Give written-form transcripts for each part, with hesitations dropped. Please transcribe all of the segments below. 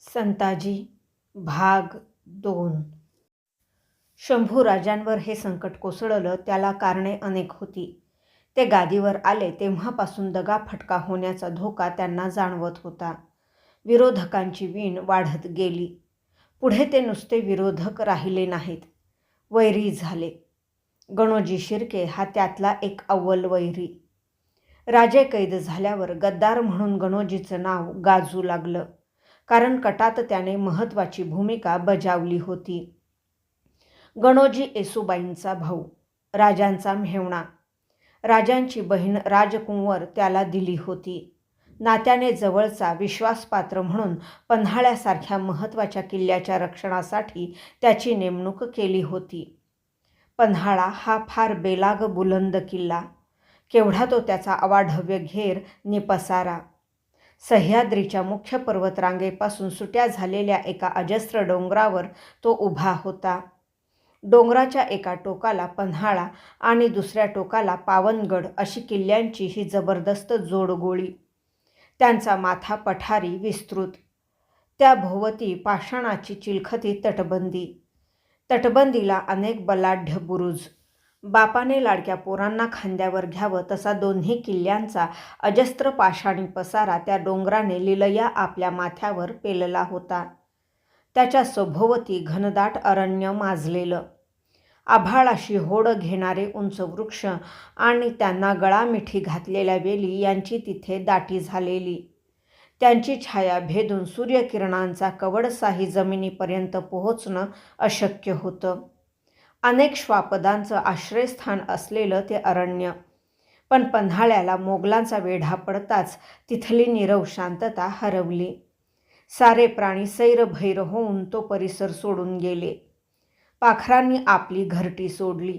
संताजी भाग 2. शंभू राजांवर हे संकट कोसळलं त्याला कारणे अनेक होती. ते गादीवर आले तेव्हापासून दगाफटका होण्याचा धोका त्यांना जाणवत होता. विरोधकांची वीण वाढत गेली. पुढे ते नुसते विरोधक राहिले नाहीत, वैरी झाले. गणोजी शिर्के हा त्यातला एक अव्वल वैरी. राजे कैद झाल्यावर गद्दार म्हणून गणोजीचं नाव गाजू लागलं, कारण कटात त्याने महत्त्वाची भूमिका बजावली होती. गणोजी येसूबाईंचा भाऊ, राजांचा मेव्हणा. राजांची बहीण राजकुंवर त्याला दिली होती. नात्याने जवळचा विश्वासपात्र म्हणून पन्हाळ्यासारख्या महत्त्वाच्या किल्ल्याच्या रक्षणासाठी त्याची नेमणूक केली होती. पन्हाळा हा फार बेलाग बुलंद किल्ला. केवढा तो त्याचा अवाढव्य घेर नि पसारा. सह्याद्रीच्या मुख्य पर्वतरांगेपासून सुट्या झालेल्या एका अजस्र डोंगरावर तो उभा होता. डोंगराच्या एका टोकाला पन्हाळा आणि दुसऱ्या टोकाला पावनगड अशी किल्ल्यांची ही जबरदस्त जोडगोळी. त्यांचा माथा पठारी विस्तृत. त्या भोवती पाषाणाची चिलखती तटबंदी. तटबंदीला अनेक बलाढ्य बुरुज. बापाने लाडक्या पोरांना खांद्यावर घ्यावं तसा दोन्ही किल्ल्यांचा अजस्त्र पाषाणी पसारा त्या डोंगराने लिलया आपल्या माथ्यावर पेलला होता. त्याच्या सभोवती घनदाट अरण्य माजलेलं. आभाळाशी होड घेणारे उंच वृक्ष आणि त्यांना गळामिठी घातलेल्या वेली यांची तिथे दाटी झालेली. त्यांची छाया भेदून सूर्यकिरणांचा कवडसाही जमिनीपर्यंत पोहोचणं अशक्य होतं. अनेक श्वापदांचं आश्रयस्थान असलेलं ते अरण्य. पण पन्हाळ्याला मोगलांचा वेढा पडताच तिथली नीरव शांतता हरवली. सारे प्राणी सैरभैर होऊन तो परिसर सोडून गेले. पाखरांनी आपली घरटी सोडली.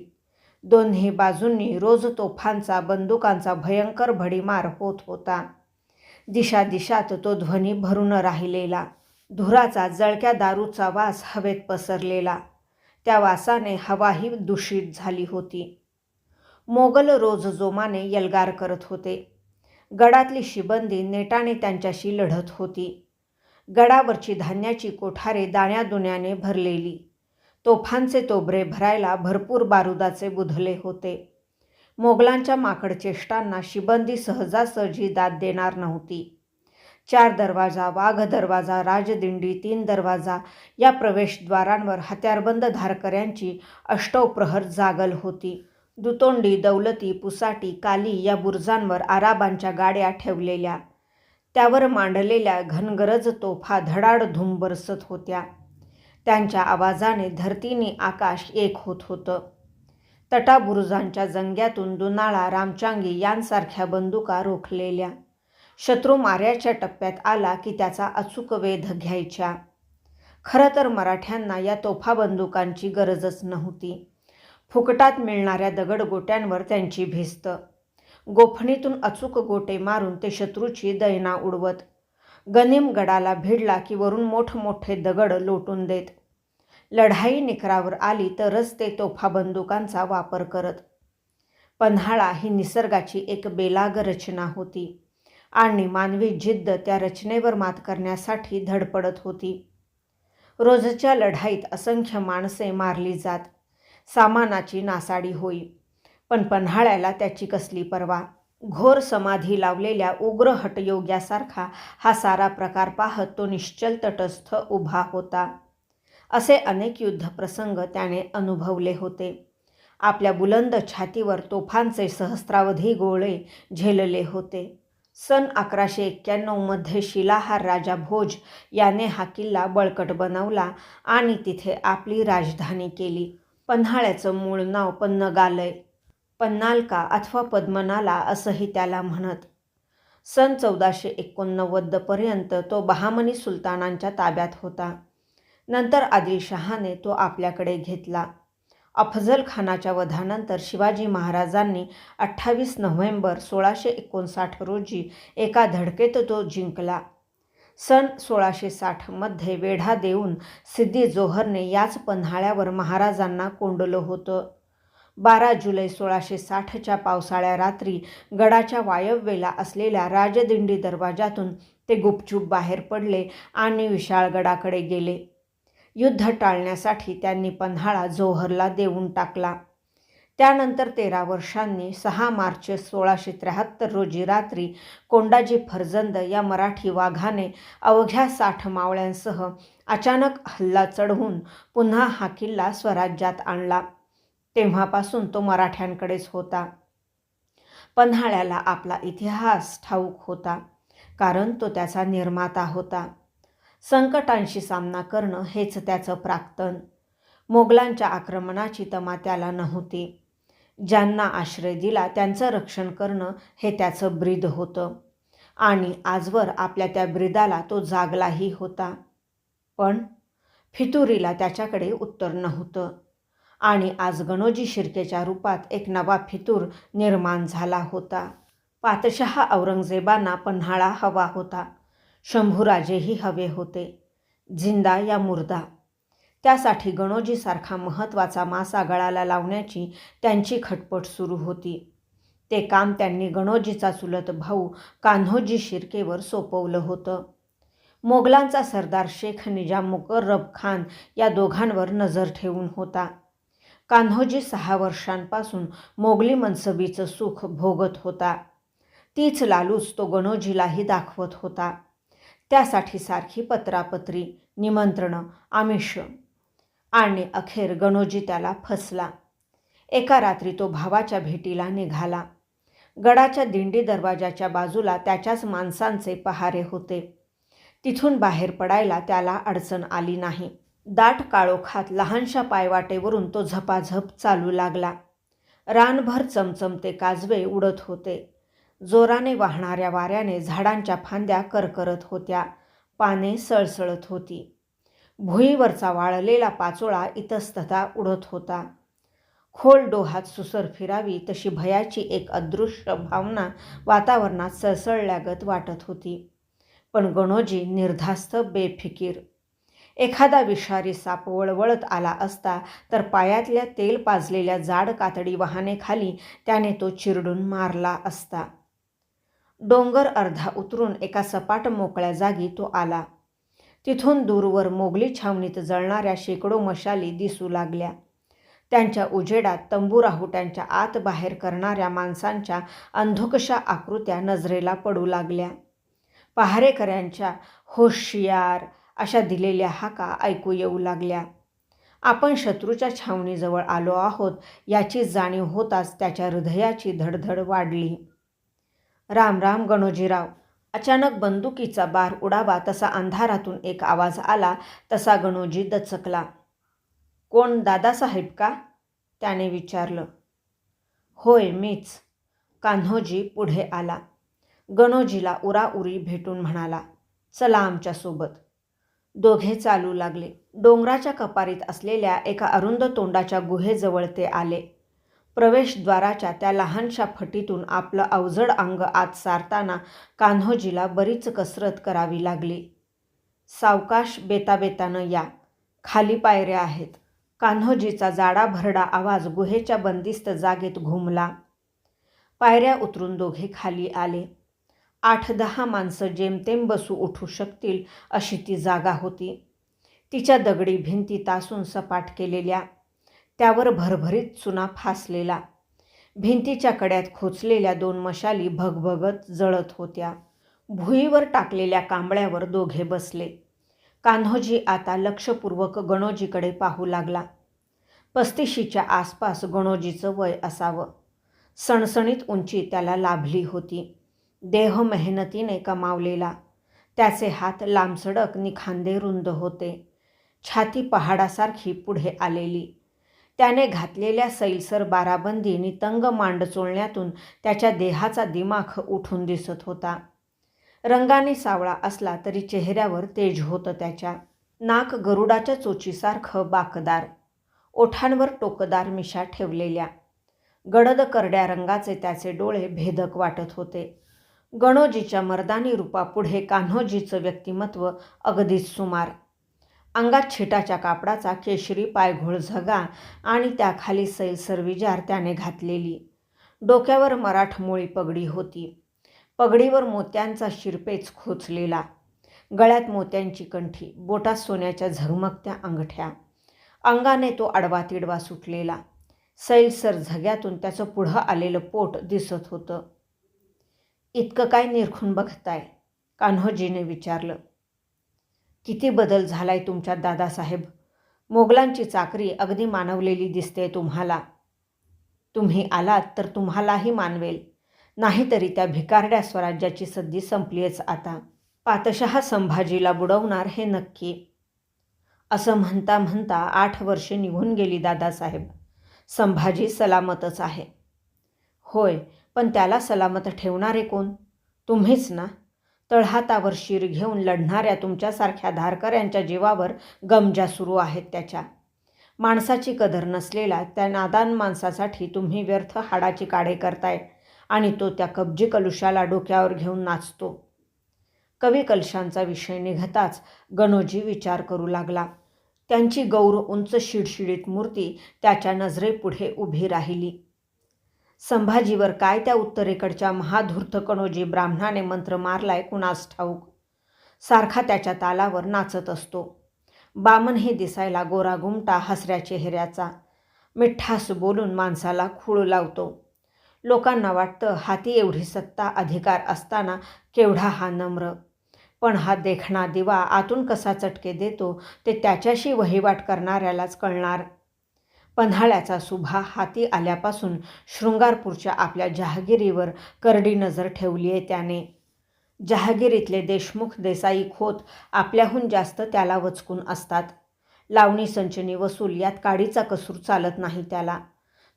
दोन्ही बाजूंनी रोज तोफांचा बंदुकांचा भयंकर भडीमार होत होता. दिशादिशात तो ध्वनी भरून राहिलेला. धुराचा जळक्या दारूचा वास हवेत पसरलेला. त्या वासाने हवाही दूषित झाली होती. मोगल रोज जोमाने यल्गार करत होते. गडातली शिबंदी नेटाने त्यांच्याशी लढत होती. गडावरची धान्याची कोठारे दाण्यादुण्याने भरलेली. तोफांचे तोबरे भरायला भरपूर बारुदाचे बुधले होते. मोगलांच्या माकडचेष्टांना शिबंदी सहजासहजी दाद देणार नव्हती. 4 दरवाजा, वाघ दरवाजा, राजदिंडी, 3 दरवाजा या प्रवेशद्वारांवर हत्यारबंद धारकऱ्यांची अष्टौप्रहर जागल होती. दुतोंडी, दौलती, पुसाटी, काली या बुरुजांवर आराबांच्या गाड्या ठेवलेल्या. त्यावर मांडलेल्या घनगरज तोफा धडाडधूम बरसत होत्या. त्यांच्या आवाजाने धरतीने आकाश एक होत होतं. तटाबुरुजांच्या जंग्यातून दुनाळा, रामचांगी यांसारख्या बंदुका रोखलेल्या. शत्रू माऱ्याच्या टप्प्यात आला की त्याचा अचूक वेध घ्यायच्या. खरं तर मराठ्यांना या तोफा बंदुकांची गरजच नव्हती. फुकटात मिळणाऱ्या दगडगोट्यांवर त्यांची भिस्त. गोफणीतून अचूक गोटे मारून ते शत्रूची दैना उडवत. गनिमगडाला भिडला की वरून मोठमोठे दगड लोटून देत. लढाई निकरावर आली तरच ते तोफा बंदुकांचा वापर करत. पन्हाळा ही निसर्गाची एक बेलाग रचना होती आणि मानवी जिद्द त्या रचनेवर मात करण्यासाठी धडपडत होती. रोजच्या लढाईत असंख्य माणसे मारली जात. सामानाची नासाडी होई. पण पन्हाळ्याला त्याची कसली पर्वा. घोर समाधी लावलेल्या उग्र हटयोग्यासारखा हा सारा प्रकार पाहत तो निश्चल तटस्थ उभा होता. असे अनेक युद्धप्रसंग त्याने अनुभवले होते. आपल्या बुलंद छातीवर तोफांचे सहस्रावधी गोळे झेलले होते. सन 1191 मध्ये शिलाहार राजा भोज याने हा किल्ला बळकट बनवला आणि तिथे आपली राजधानी केली. पन्हाळ्याचं मूळ नाव पन्नगालय, पन्नालका अथवा पद्मनाला असंही त्याला म्हणत. सन 1489 पर्यंत तो बहामनी सुलतानांच्या ताब्यात होता. नंतर आदिलशहाने तो आपल्याकडे घेतला. अफझल खानाच्या वधानंतर शिवाजी महाराजांनी 28 नोव्हेंबर 1659 रोजी एका धडकेत तो जिंकला. सन 1660 मध्ये वेढा देऊन सिद्दी जोहरने याच पन्हाळ्यावर महाराजांना कोंडलं होतं. 12 जुलै 1660च्या पावसाळ्या रात्री गडाच्या वायव्येला असलेल्या राजदिंडी दरवाजातून ते गुपचूप बाहेर पडले आणि विशाळगडाकडे गेले. युद्ध टाळण्यासाठी त्यांनी पन्हाळा जोहरला देऊन टाकला. त्यानंतर 13 वर्षांनी 6 मार्च 1673 रोजी रात्री कोंडाजी फर्जंद या मराठी वाघाने अवघ्या 60 मावळ्यांसह अचानक हल्ला चढवून पुन्हा हा किल्ला स्वराज्यात आणला. तेव्हापासून तो मराठ्यांकडेच होता. पन्हाळ्याला आपला इतिहास ठाऊक होता, कारण तो त्याचा निर्माता होता. संकटांशी सामना करणं हेच त्याचं प्राक्तन. मोगलांच्या आक्रमणाची तमा त्याला नव्हती. ज्यांना आश्रय दिला त्यांचं रक्षण करणं हे त्याचं ब्रीद होतं आणि आजवर आपल्या त्या ब्रीदाला तो जागलाही होता. पण फितुरीला त्याच्याकडे उत्तर नव्हतं आणि आज गणोजी शिर्केच्या रूपात एक नवा फितूर निर्माण झाला होता. पातशाह औरंगजेबांना पन्हाळा हवा होता. शंभूराजेही हवे होते, जिंदा या मुर्दा. त्यासाठी गणोजीसारखा महत्त्वाचा मासा गळाला लावण्याची त्यांची खटपट सुरू होती. ते काम त्यांनी गणोजीचा चुलत भाऊ कान्होजी शिर्केवर सोपवलं होतं. मोगलांचा सरदार शेख निजाम मुकर्रब खान या दोघांवर नजर ठेवून होता. कान्होजी 6 वर्षांपासून मोगली मनसबीचं सुख भोगत होता. तीच लालूच तो गणोजीलाही दाखवत होता. त्यासाठी सारखी पत्रापत्री, निमंत्रणं, आमिष आणि अखेर गणोजी त्याला फसला. एका रात्री तो भावाच्या भेटीला निघाला. गडाच्या दिंडी दरवाजाच्या बाजूला त्याच्याच माणसांचे पहारे होते. तिथून बाहेर पडायला त्याला अडचण आली नाही. दाट काळोखात लहानशा पायवाटेवरून तो झपाझप चालू लागला. रानभर चमचमते काजवे उडत होते. जोराने वाहणाऱ्या वाऱ्याने झाडांच्या फांद्या करकरत होत्या, पाने सळसळत होती. भुईवरचा वाळलेला पाचोळा इतस्ततः उडत होता. खोल डोहात सुसर फिरावी तशी भयाची एक अदृश्य भावना वातावरणात सळसळल्यागत वाटत होती. पण गणोजी निर्धास्त, बेफिकीर. एखादा विषारी साप वळवळत आला असता तर पायातल्या तेल पाजलेल्या जाड कातडी वाहनेखाली त्याने तो चिरडून मारला असता. डोंगर अर्धा उतरून एका सपाट मोकळ्या जागी तो आला. तिथून दूरवर मोगली छावणीत जळणाऱ्या शेकडो मशाली दिसू लागल्या. त्यांच्या उजेडात तंबू राहुट्यांच्या आत बाहेर करणाऱ्या माणसांच्या अंधुकशा आकृत्या नजरेला पडू लागल्या. पहारेकऱ्यांच्या होशियार अशा दिलेल्या हाका ऐकू येऊ लागल्या. आपण शत्रूच्या छावणीजवळ आलो आहोत याची जाणीव होताच त्याच्या हृदयाची धडधड वाढली. राम राम गणोजीराव. अचानक बंदुकीचा बार उडावा तसा अंधारातून एक आवाज आला तसा गणोजी दचकला. कोण, दादासाहेब का? त्याने विचारलं. होय, मीच. कान्होजी पुढे आला. गणोजीला उराउरी भेटून म्हणाला, चला आमच्यासोबत. दोघे चालू लागले. डोंगराच्या कपारीत असलेल्या एका अरुंद तोंडाच्या गुहेजवळ ते आले. प्रवेशद्वाराच्या त्या लहानशा फटीतून आपलं अवजड अंग आत सारताना कान्होजीला बरीच कसरत करावी लागली. सावकाश, बेताबेतानं या, खाली पायऱ्या आहेत. कान्होजीचा जाडा भरडा आवाज गुहेच्या बंदिस्त जागेत घुमला. पायऱ्या उतरून दोघे खाली आले. 8-10 माणसं जेमतेम बसू उठू शकतील अशी ती जागा होती. तिच्या दगडी भिंती तासून सपाट केलेल्या, त्यावर भरभरीत चुना फासलेला. भिंतीच्या कड्यात खोचलेल्या 2 मशाली भगभगत जळत होत्या. भुईवर टाकलेल्या कांबळ्यावर दोघे बसले. कान्होजी आता लक्षपूर्वक गणोजीकडे पाहू लागला. 35च्या आसपास गणोजीचं वय असावं. सणसणीत उंची त्याला लाभली होती. देह मेहनतीने कमावलेला. त्याचे हात लांबसडक नि खांदे रुंद होते. छाती पहाडासारखी पुढे आलेली. त्याने घातलेल्या सैलसर बाराबंदी नि तंग मांडचोळण्यातून त्याच्या देहाचा दिमाख उठून दिसत होता. रंगाने सावळा असला तरी चेहऱ्यावर तेज होतं त्याच्या. नाक गरुडाच्या चोचीसारखं बाकदार. ओठांवर टोकदार मिशा ठेवलेल्या. गडद करड्या रंगाचे त्याचे डोळे भेदक वाटत होते. गणोजीच्या मर्दानी रूपापुढे कान्होजीचं व्यक्तिमत्व अगदीच सुमार. अंगात छिटाच्या कापडाचा केशरी पायघोळ झगा आणि त्याखाली सैलसर विजार त्याने घातलेली. डोक्यावर मराठमोळी पगडी होती. पगडीवर मोत्यांचा शिरपेच खोचलेला, गळ्यात मोत्यांची कंठी, बोटात सोन्याच्या झगमगत्या अंगठ्या. अंगाने तो आडवा तिडवा सुटलेला. सैलसर झग्यातून त्याचं पुढं आलेलं पोट दिसत होतं. इतकं काय निरखून बघताय? कान्होजीने विचारलं. किती बदल झालाय तुमच्यात दादासाहेब. मोगलांची चाकरी अगदी मानवलेली दिसते तुम्हाला. तुम्ही आलात तर तुम्हालाही मानवेल. नाहीतरी त्या भिकारड्या स्वराज्याची सद्दी संपलीच आता. पातशहा संभाजीला बुडवणार हे नक्की. असं म्हणता म्हणता 8 वर्षे निघून गेली दादासाहेब. संभाजी सलामतच आहे. होय, पण त्याला सलामत ठेवणारे कोण? तुम्हीच ना. तळहातावर शिर घेऊन लढणाऱ्या तुमच्यासारख्या धारकऱ्यांच्या जीवावर गमजा सुरू आहेत त्याच्या. माणसाची कदर नसलेला त्या नादान माणसासाठी तुम्ही व्यर्थ हाडाची काढे करताय आणि तो त्या कब्जी कलुशाला डोक्यावर घेऊन नाचतो. कवी कलशांचा विषय निघताच गणोजी विचार करू लागला. त्यांची गौर उंच शिडशिडीत मूर्ती त्याच्या नजरेपुढे उभी राहिली. संभाजीवर काय त्या उत्तरेकडच्या महाधूर्त कणोजी ब्राह्मणाने मंत्र मारलाय कुणास ठाऊक. सारखा त्याच्या तालावर नाचत असतो. बामन हे दिसायला गोरा गुमटा हसऱ्या चेहऱ्याचा, मिठ्ठास बोलून माणसाला खूळ लावतो. लोकांना वाटतं हाती एवढी सत्ता अधिकार असताना केवढा हा नम्र. पण हा देखणा दिवा आतून कसा चटके देतो ते त्याच्याशी वहिवाट करणाऱ्यालाच कळणार. पन्हाळ्याचा सुभा हाती आल्यापासून शृंगारपूरच्या आपल्या जहागिरीवर करडी नजर ठेवली आहे त्याने. जहागिरीतले देशमुख देसाई खोत आपल्याहून जास्त त्याला वचकून असतात. लावणी संचनी वसूल यात काडीचा कसूर चालत नाही त्याला.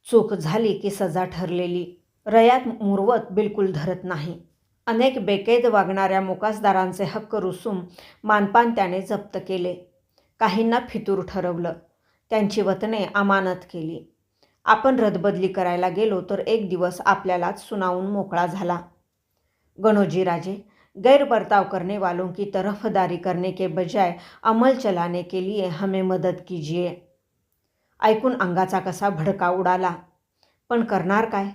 चूक झाली की सजा ठरलेली. रयात मुरवत बिलकुल धरत नाही. अनेक बेकेद वागणाऱ्या मोकासदारांचे हक्क रुसूम मानपान त्याने जप्त केले. काहींना फितूर ठरवलं. त्यांची वतने अमानत केली. आपण रदबदली करायला गेलो तर एक दिवस आपल्यालाच सुनावून मोकळा झाला. गणोजी राजे, गैरबर्ताव करने वालों की तरफदारी करने के बजाय अमल चलाने के लिए हमें मदद कीजिए. ऐकून अंगाचा कसा भडका उडाला. पण करणार काय?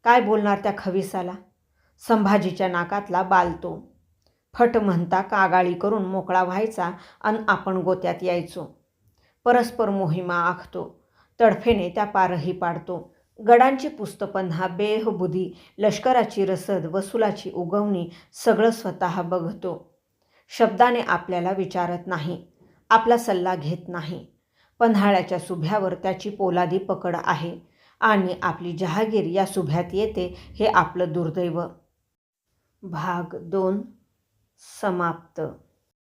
काय बोलणार त्या खविसाला? संभाजीच्या नाकातला बाल तो. फट म्हणता कागाळी करून मोकळा व्हायचा अन आपण गोत्यात यायचो. परस्पर मोहिमा आखतो. तडफेने त्या पारही पाडतो. गडांची पुस्तपन्हा, बेहबुदी, लष्कराची रसद, वसुलाची उगवणी सगळं स्वतः बघतो. शब्दाने आपल्याला विचारत नाही. आपला सल्ला घेत नाही. पन्हाळ्याच्या सुभ्यावर त्याची पोलादी पकड आहे आणि आपली जहागीर या सुभ्यात येते हे आपलं दुर्दैव. भाग 2 समाप्त.